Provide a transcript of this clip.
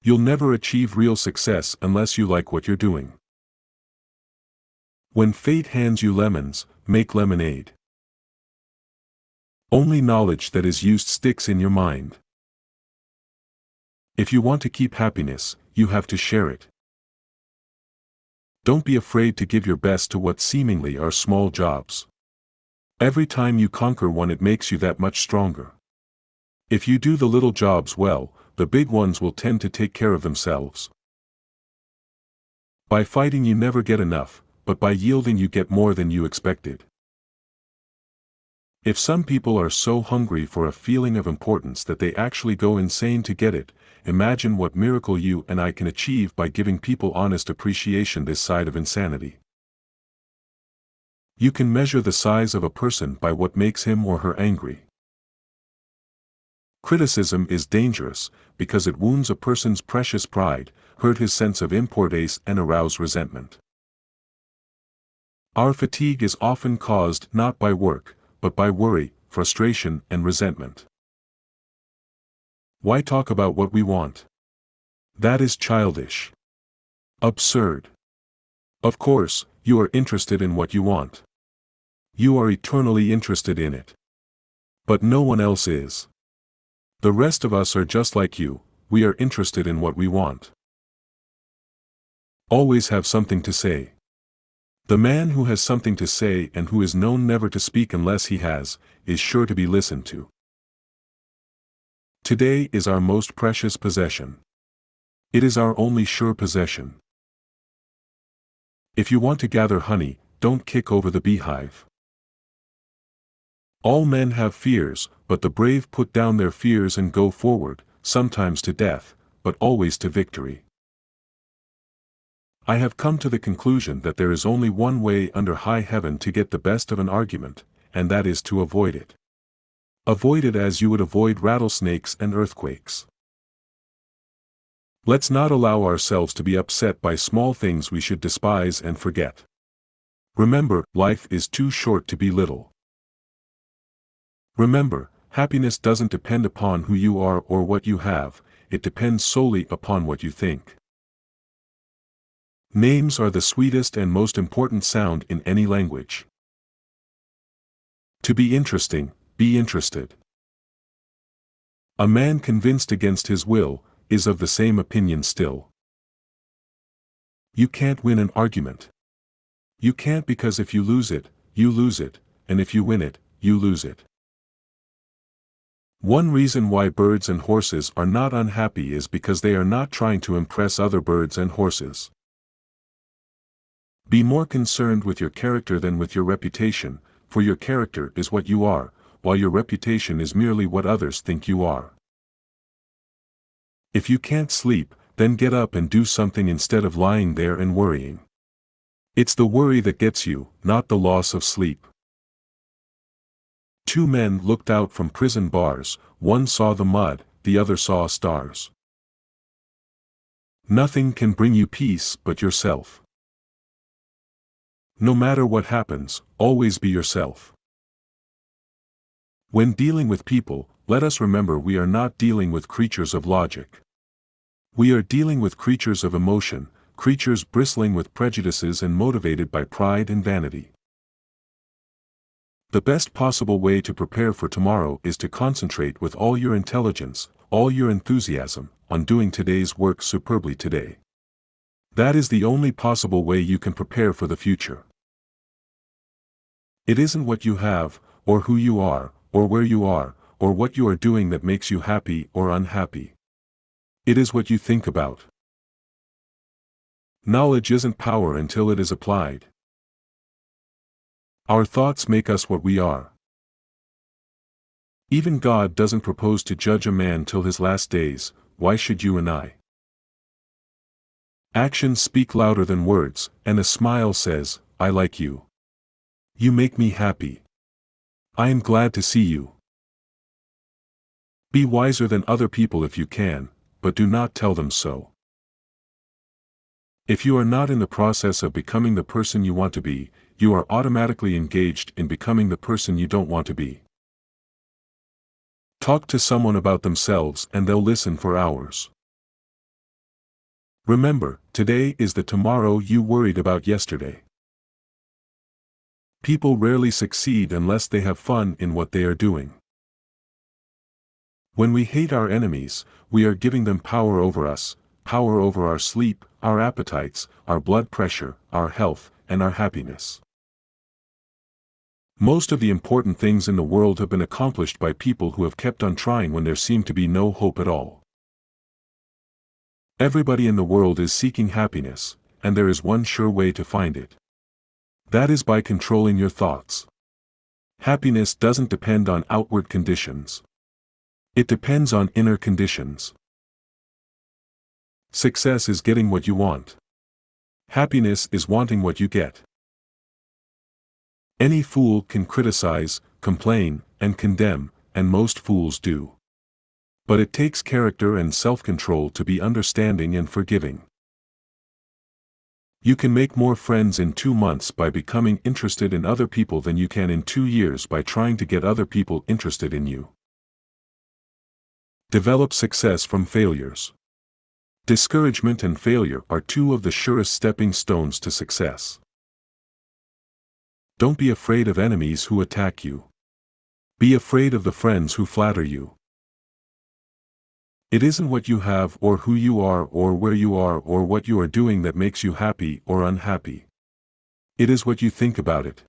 You'll never achieve real success unless you like what you're doing. When fate hands you lemons, make lemonade. Only knowledge that is used sticks in your mind. If you want to keep happiness, you have to share it. Don't be afraid to give your best to what seemingly are small jobs. Every time you conquer one, it makes you that much stronger. If you do the little jobs well, the big ones will tend to take care of themselves. By fighting you never get enough, but by yielding you get more than you expected. If some people are so hungry for a feeling of importance that they actually go insane to get it, imagine what miracle you and I can achieve by giving people honest appreciation this side of insanity. You can measure the size of a person by what makes him or her angry. Criticism is dangerous, because it wounds a person's precious pride, hurt his sense of importance and arouse resentment. Our fatigue is often caused not by work, but by worry, frustration, and resentment. Why talk about what we want? That is childish. Absurd. Of course, you are interested in what you want. You are eternally interested in it. But no one else is. The rest of us are just like you, we are interested in what we want. Always have something to say. The man who has something to say and who is known never to speak unless he has, is sure to be listened to. Today is our most precious possession. It is our only sure possession. If you want to gather honey, don't kick over the beehive. All men have fears, but the brave put down their fears and go forward, sometimes to death, but always to victory. I have come to the conclusion that there is only one way under high heaven to get the best of an argument, and that is to avoid it. Avoid it as you would avoid rattlesnakes and earthquakes. Let's not allow ourselves to be upset by small things we should despise and forget. Remember, life is too short to be little. Remember, happiness doesn't depend upon who you are or what you have, it depends solely upon what you think. Names are the sweetest and most important sound in any language. To be interesting, be interested. A man convinced against his will, is of the same opinion still. You can't win an argument. You can't, because if you lose it, and if you win it, you lose it. One reason why birds and horses are not unhappy is because they are not trying to impress other birds and horses. Be more concerned with your character than with your reputation, for your character is what you are, while your reputation is merely what others think you are. If you can't sleep, then get up and do something instead of lying there and worrying. It's the worry that gets you, not the loss of sleep. Two men looked out from prison bars, one saw the mud, the other saw stars. Nothing can bring you peace but yourself. No matter what happens, always be yourself. When dealing with people, let us remember we are not dealing with creatures of logic. We are dealing with creatures of emotion, creatures bristling with prejudices and motivated by pride and vanity. The best possible way to prepare for tomorrow is to concentrate with all your intelligence, all your enthusiasm, on doing today's work superbly today. That is the only possible way you can prepare for the future. It isn't what you have, or who you are, or where you are, or what you are doing that makes you happy or unhappy. It is what you think about. Knowledge isn't power until it is applied. Our thoughts make us what we are. Even God doesn't propose to judge a man till his last days, why should you and I? Actions speak louder than words, and a smile says, I like you. You make me happy. I am glad to see you. Be wiser than other people if you can, but do not tell them so. If you are not in the process of becoming the person you want to be, you are automatically engaged in becoming the person you don't want to be. Talk to someone about themselves and they'll listen for hours. Remember, today is the tomorrow you worried about yesterday. People rarely succeed unless they have fun in what they are doing. When we hate our enemies, we are giving them power over us, power over our sleep, our appetites, our blood pressure, our health, and our happiness. Most of the important things in the world have been accomplished by people who have kept on trying when there seemed to be no hope at all. Everybody in the world is seeking happiness, and there is one sure way to find it. That is by controlling your thoughts. Happiness doesn't depend on outward conditions. It depends on inner conditions. Success is getting what you want. Happiness is wanting what you get. Any fool can criticize, complain, and condemn, and most fools do. But it takes character and self-control to be understanding and forgiving. You can make more friends in 2 months by becoming interested in other people than you can in 2 years by trying to get other people interested in you. Develop success from failures. Discouragement and failure are two of the surest stepping stones to success. Don't be afraid of enemies who attack you. Be afraid of the friends who flatter you. It isn't what you have or who you are or where you are or what you are doing that makes you happy or unhappy. It is what you think about it.